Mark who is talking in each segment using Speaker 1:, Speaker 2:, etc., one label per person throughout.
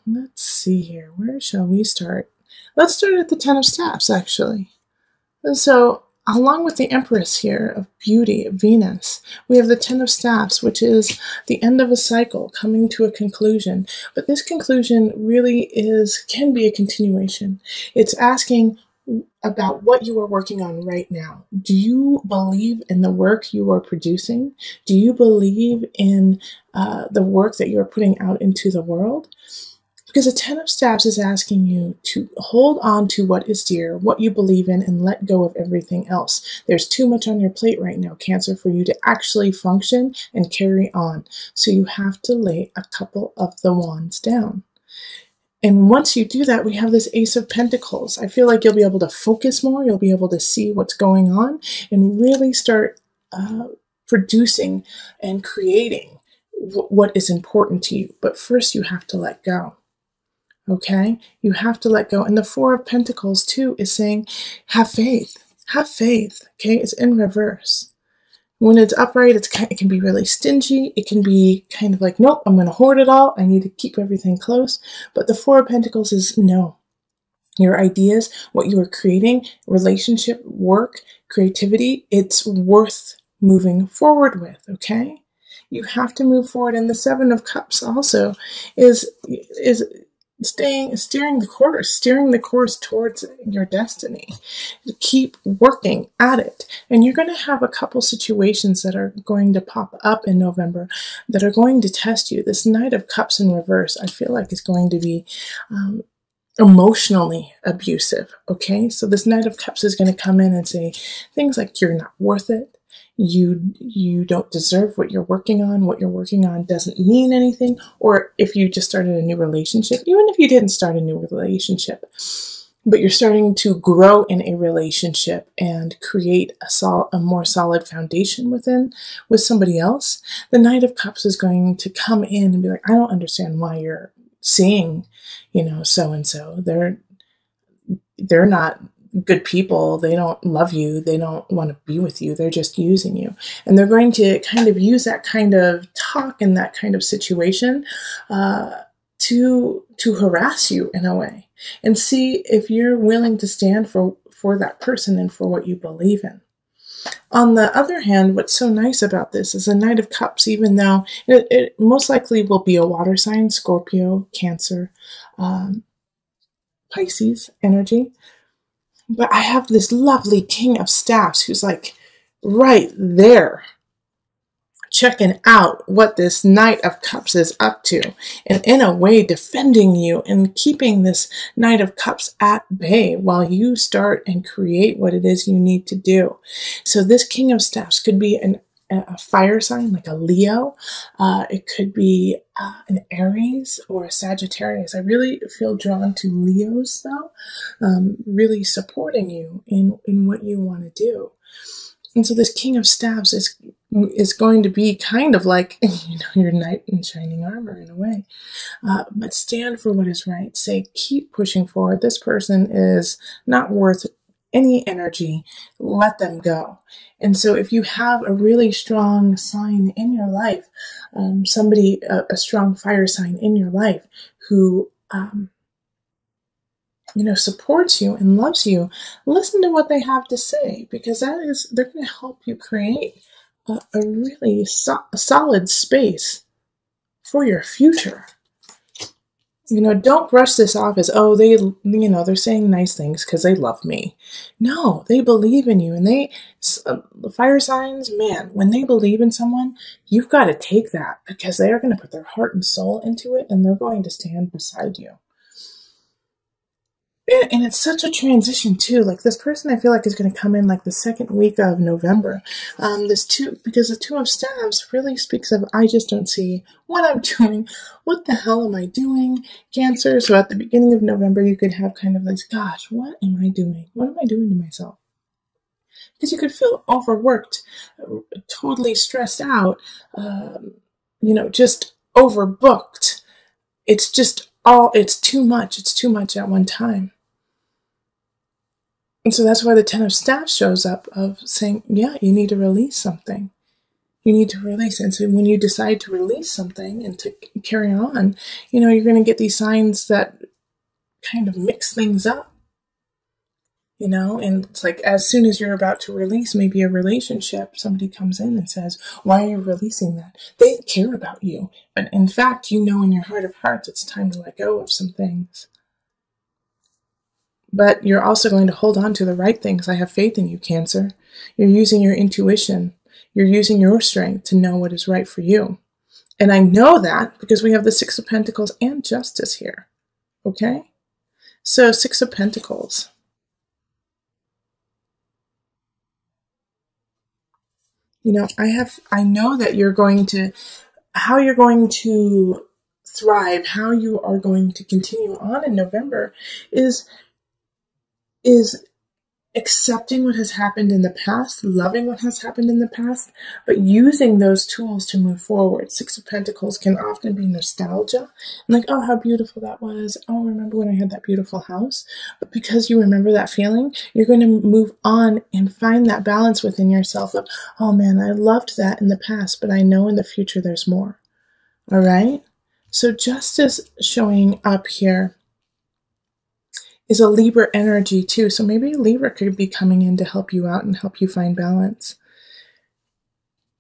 Speaker 1: Let's see here. Where shall we start? Let's start at the Ten of Staffs, actually. And so, along with the Empress here of beauty, Venus, we have the Ten of Staffs, which is the end of a cycle coming to a conclusion. But this conclusion really can be a continuation. It's asking about what you are working on right now. Do you believe in the work you are producing? Do you believe in the work that you're putting out into the world? Because the Ten of Staffs is asking you to hold on to what is dear, what you believe in, and let go of everything else. There's too much on your plate right now, Cancer, for you to actually function and carry on. So you have to lay a couple of the wands down. And once you do that, we have this Ace of Pentacles. I feel like you'll be able to focus more. You'll be able to see what's going on and really start producing and creating what is important to you. But first, you have to let go. Okay? You have to let go. And the Four of Pentacles, too, is saying, have faith. Have faith. Okay? It's in reverse. When it's upright, it can be really stingy. It can be kind of like, nope, I'm going to hoard it all. I need to keep everything close. But the Four of Pentacles is no. Your ideas, what you are creating, relationship, work, creativity, it's worth moving forward with, okay? You have to move forward. And the Seven of Cups also is steering the course towards your destiny. Keep working at it. And you're going to have a couple situations that are going to pop up in November that are going to test you. This Knight of Cups in reverse, I feel like is going to be emotionally abusive. Okay. So this Knight of Cups is going to come in and say things like, you're not worth it. You don't deserve what you're working on. What you're working on doesn't mean anything. Or if you just started a new relationship, even if you didn't start a new relationship, but you're starting to grow in a relationship and create a more solid foundation with somebody else, the Knight of Cups is going to come in and be like, I don't understand why you're seeing, so-and-so. They're not good people. They don't love you. They don't want to be with you. They're just using you. And they're going to kind of use that kind of talk and that kind of situation to harass you in a way, and see if you're willing to stand for that person and for what you believe in. On the other hand, what's so nice about this is a Knight of Cups, even though it most likely will be a water sign, Scorpio, Cancer, Pisces energy. But I have this lovely King of Staffs who's like right there checking out what this Knight of Cups is up to, and in a way defending you and keeping this Knight of Cups at bay while you start and create what it is you need to do. So this King of Staffs could be a fire sign like a Leo. It could be an Aries or a Sagittarius. I really feel drawn to Leos though, really supporting you in what you want to do. And so this King of Staffs is going to be kind of like, your knight in shining armor in a way. But stand for what is right. Say, keep pushing forward. This person is not worth any energy. Let them go. And so if you have a really strong sign in your life, a strong fire sign in your life who, supports you and loves you, listen to what they have to say, because they're going to help you create a really solid space for your future. Don't brush this off as, oh, they're saying nice things because they love me. No, they believe in you. And the fire signs, man, when they believe in someone, you've got to take that, because they are going to put their heart and soul into it, and they're going to stand beside you. And it's such a transition too. Like this person, I feel like is going to come in like the second week of November. Because the Two of Staffs really speaks of, I just don't see what I'm doing. What the hell am I doing, Cancer? So at the beginning of November, you could have kind of like, gosh, what am I doing? What am I doing to myself? Because you could feel overworked, totally stressed out, just overbooked. It's too much. It's too much at one time. And so that's why the Ten of Staffs shows up of saying, yeah, you need to release something. You need to release. And so when you decide to release something and to carry on, you're going to get these signs that kind of mix things up. And it's like as soon as you're about to release maybe a relationship, somebody comes in and says, why are you releasing that? They care about you. But in fact, in your heart of hearts, it's time to let go of some things. But you're also going to hold on to the right things. I have faith in you, Cancer. You're using your intuition. You're using your strength to know what is right for you. And I know that because we have the Six of Pentacles and Justice here. Okay? So Six of Pentacles. I know that how you're going to thrive, how you are going to continue on in November is accepting what has happened in the past, loving what has happened in the past, but using those tools to move forward. Six of Pentacles can often be nostalgia. And like, oh, how beautiful that was. Oh, remember when I had that beautiful house? But because you remember that feeling, you're going to move on and find that balance within yourself of, oh man, I loved that in the past, but I know in the future there's more. All right? So justice showing up here is a Libra energy too. So maybe Libra could be coming in to help you out and help you find balance.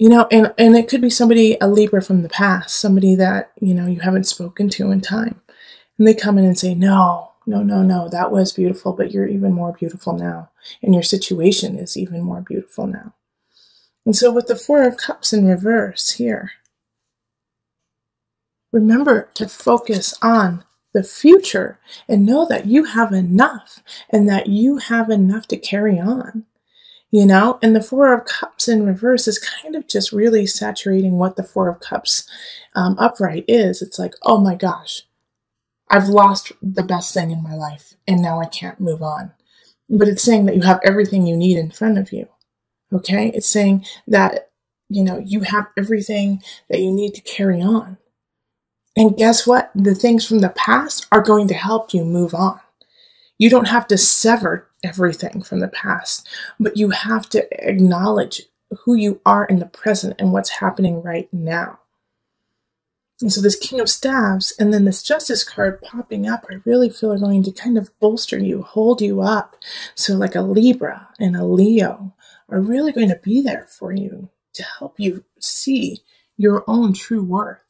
Speaker 1: And it could be a Libra from the past, somebody that, you haven't spoken to in time. And they come in and say, no, that was beautiful, but you're even more beautiful now. And your situation is even more beautiful now. And so with the Four of Cups in reverse here, remember to focus on the future and know that you have enough and that you have enough to carry on, and the Four of Cups in reverse is kind of just really saturating what the Four of Cups upright is. It's like, oh my gosh, I've lost the best thing in my life and now I can't move on. But it's saying that you have everything you need in front of you. Okay. It's saying that, you have everything that you need to carry on. And guess what? The things from the past are going to help you move on. You don't have to sever everything from the past, but you have to acknowledge who you are in the present and what's happening right now. And so this King of Staves and then this Justice card popping up, I really feel are going to kind of bolster you, hold you up. So like a Libra and a Leo are really going to be there for you to help you see your own true worth.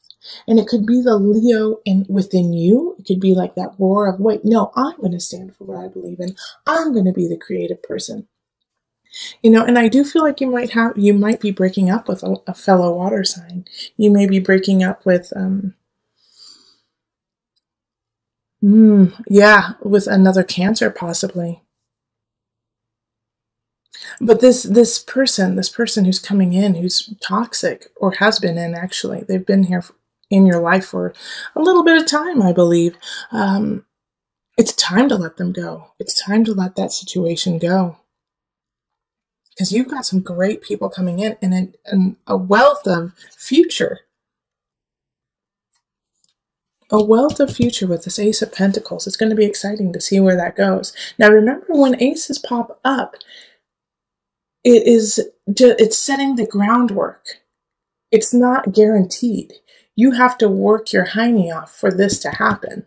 Speaker 1: And it could be the Leo within you. It could be like that roar of, wait, no, I'm going to stand for what I believe in. I'm going to be the creative person. And I do feel like you might be breaking up with a fellow water sign. You may be breaking up with, with another Cancer possibly. But this person who's coming in, who's toxic or has been in, actually, they've been here in your life for a little bit of time, I believe. It's time to let them go. It's time to let that situation go. Because you've got some great people coming in and a wealth of future. A wealth of future with this Ace of Pentacles. It's going to be exciting to see where that goes. Now remember, when aces pop up, it's setting the groundwork. It's not guaranteed. You have to work your hiney off for this to happen.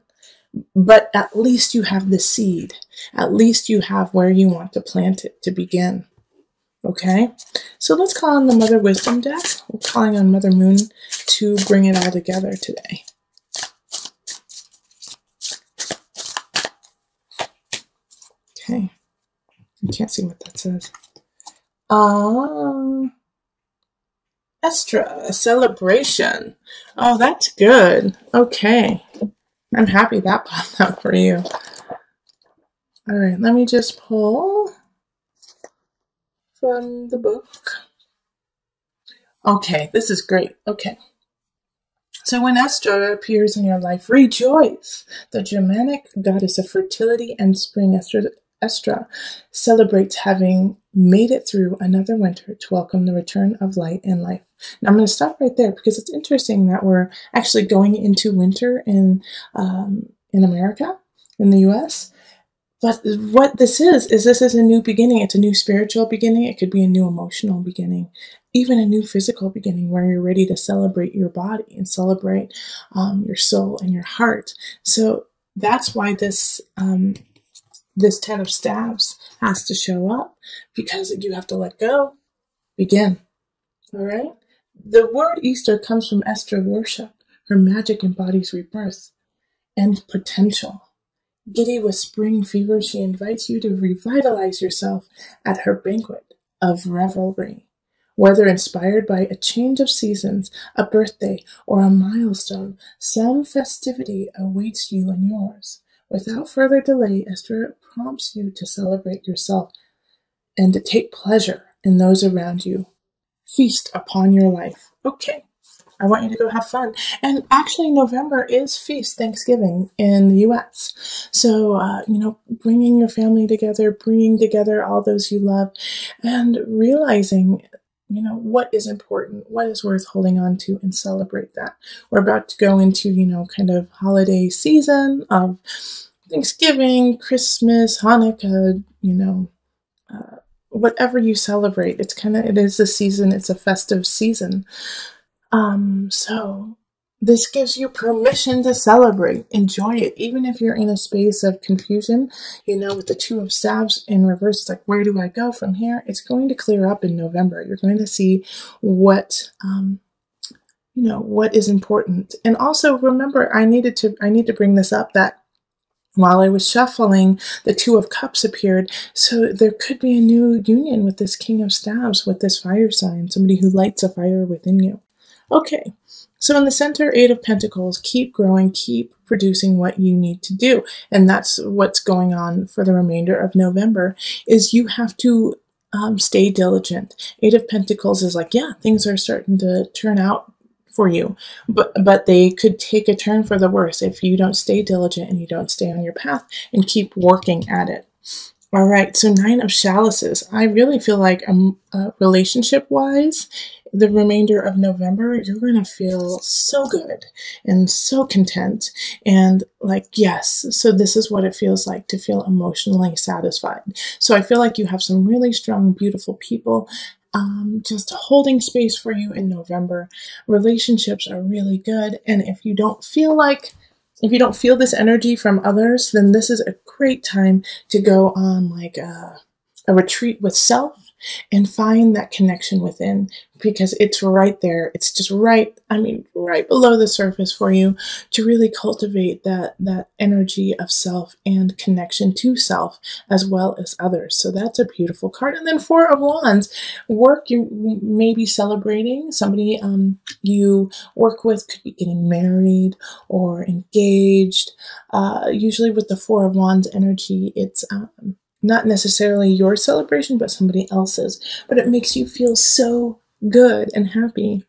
Speaker 1: But at least you have the seed. At least you have where you want to plant it to begin. Okay? So let's call on the Mother Wisdom deck. We're calling on Mother Moon to bring it all together today. Okay. I can't see what that says. Estra, a celebration. Oh, that's good. Okay. I'm happy that popped out for you. All right, let me just pull from the book. Okay, this is great. Okay. So when Estra appears in your life, rejoice. The Germanic goddess of fertility and spring, Estra celebrates having made it through another winter to welcome the return of light and life. Now I'm going to stop right there because it's interesting that we're actually going into winter in America, in the US. But what this is this is a new beginning. It's a new spiritual beginning. It could be a new emotional beginning. even a new physical beginning where you're ready to celebrate your body and celebrate your soul and your heart. So that's why this 10 of staves has to show up, because you have to let go, begin. All right. The word Easter comes from Esther worship. Her magic embodies rebirth and potential. Giddy with spring fever, she invites you to revitalize yourself at her banquet of revelry. Whether inspired by a change of seasons, a birthday, or a milestone, some festivity awaits you and yours. Without further delay, Esther prompts you to celebrate yourself and to take pleasure in those around you. Feast upon your life. Okay. I want you to go have fun. And actually, November is Feast Thanksgiving in the US. So, bringing your family together, bringing together all those you love, and realizing, what is important, what is worth holding on to, and celebrate that. We're about to go into, kind of holiday season of Thanksgiving, Christmas, Hanukkah, whatever you celebrate. It is a season, it's a festive season. So this gives you permission to celebrate, enjoy it, even if you're in a space of confusion, with the 2 of staves in reverse. It's like, where do I go from here? It's going to clear up in November. You're going to see what is important. And also remember, I need to bring this up, that while I was shuffling, the 2 of Cups appeared. So there could be a new union with this King of Staves, with this fire sign, somebody who lights a fire within you. Okay, so in the center, 8 of Pentacles, keep growing, keep producing what you need to do. And that's what's going on for the remainder of November, is you have to stay diligent. 8 of Pentacles is like, yeah, things are starting to turn out for you, but they could take a turn for the worse if you don't stay diligent and you don't stay on your path and keep working at it. All right, so 9 of Chalices. I really feel like relationship-wise, the remainder of November, you're going to feel so good and so content and like, yes, so this is what it feels like to feel emotionally satisfied. So I feel like you have some really strong, beautiful people just holding space for you in November. Relationships are really good. And if you don't feel this energy from others, then this is a great time to go on like a retreat with self and find that connection within, because it's right there. It's just right below the surface for you to really cultivate that energy of self and connection to self as well as others. So that's a beautiful card. And then 4 of Wands, work. You may be celebrating somebody you work with, could be getting married or engaged. Usually with the 4 of Wands energy, it's not necessarily your celebration, but somebody else's. But it makes you feel so good and happy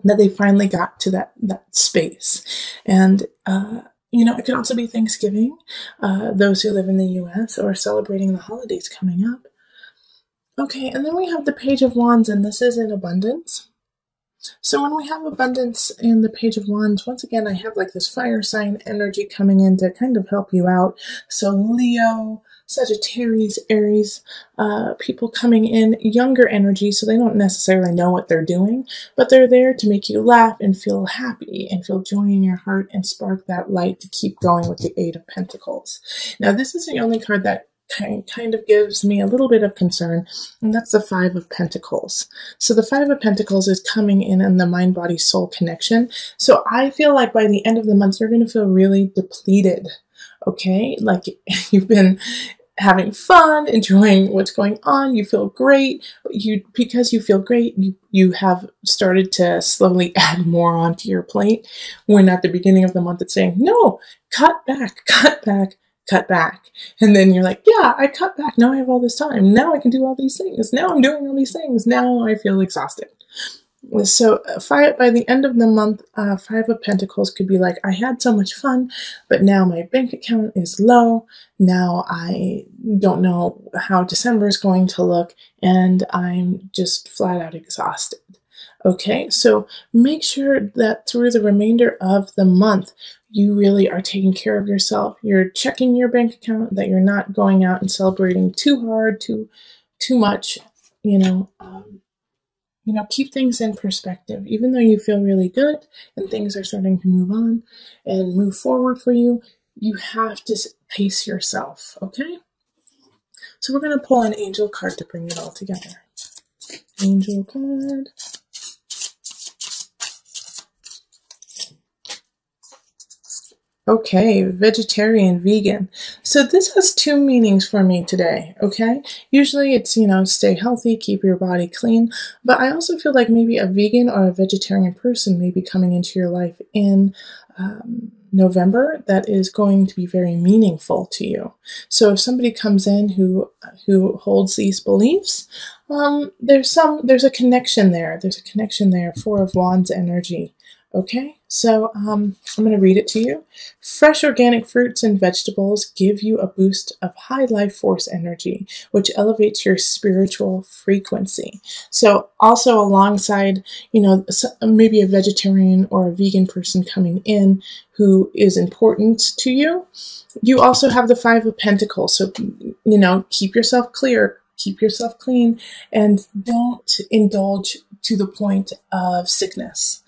Speaker 1: that they finally got to that space. And, it could also be Thanksgiving, those who live in the US, or celebrating the holidays coming up. Okay, and then we have the Page of Wands, and this is in abundance. So when we have abundance in the Page of Wands, once again, I have like this fire sign energy coming in to kind of help you out. So Leo, Sagittarius, Aries, people coming in, younger energy, so they don't necessarily know what they're doing, but they're there to make you laugh and feel happy and feel joy in your heart and spark that light to keep going with the 8 of Pentacles. Now, this is the only card that kind of gives me a little bit of concern, and that's the 5 of Pentacles. So the 5 of Pentacles is coming in the mind, body, soul connection. So I feel like by the end of the month, you're going to feel really depleted. Okay, like you've been having fun, enjoying what's going on, you feel great, but because you feel great, you have started to slowly add more onto your plate, when at the beginning of the month it's saying, no, cut back, cut back, cut back. And then you're like, yeah, I cut back, now I have all this time, now I can do all these things, now I'm doing all these things, now I feel exhausted. So by the end of the month, 5 of Pentacles could be like, I had so much fun, but now my bank account is low. Now I don't know how December is going to look, and I'm just flat out exhausted. Okay, so make sure that through the remainder of the month, you really are taking care of yourself. You're checking your bank account, that you're not going out and celebrating too hard, too much, keep things in perspective. Even though you feel really good and things are starting to move on and move forward for you, you have to pace yourself, okay? So we're going to pull an angel card to bring it all together. Angel card. Okay, vegetarian, vegan. So this has two meanings for me today, okay? Usually it's, stay healthy, keep your body clean, but I also feel like maybe a vegan or a vegetarian person may be coming into your life in November that is going to be very meaningful to you. So if somebody comes in who holds these beliefs, there's a connection there. There's a connection there. Four of Wands energy. Okay, so I'm going to read it to you. Fresh organic fruits and vegetables give you a boost of high life force energy, which elevates your spiritual frequency. So also alongside, maybe a vegetarian or a vegan person coming in who is important to you, you also have the Five of Pentacles. So, keep yourself clear, keep yourself clean, and don't indulge to the point of sickness.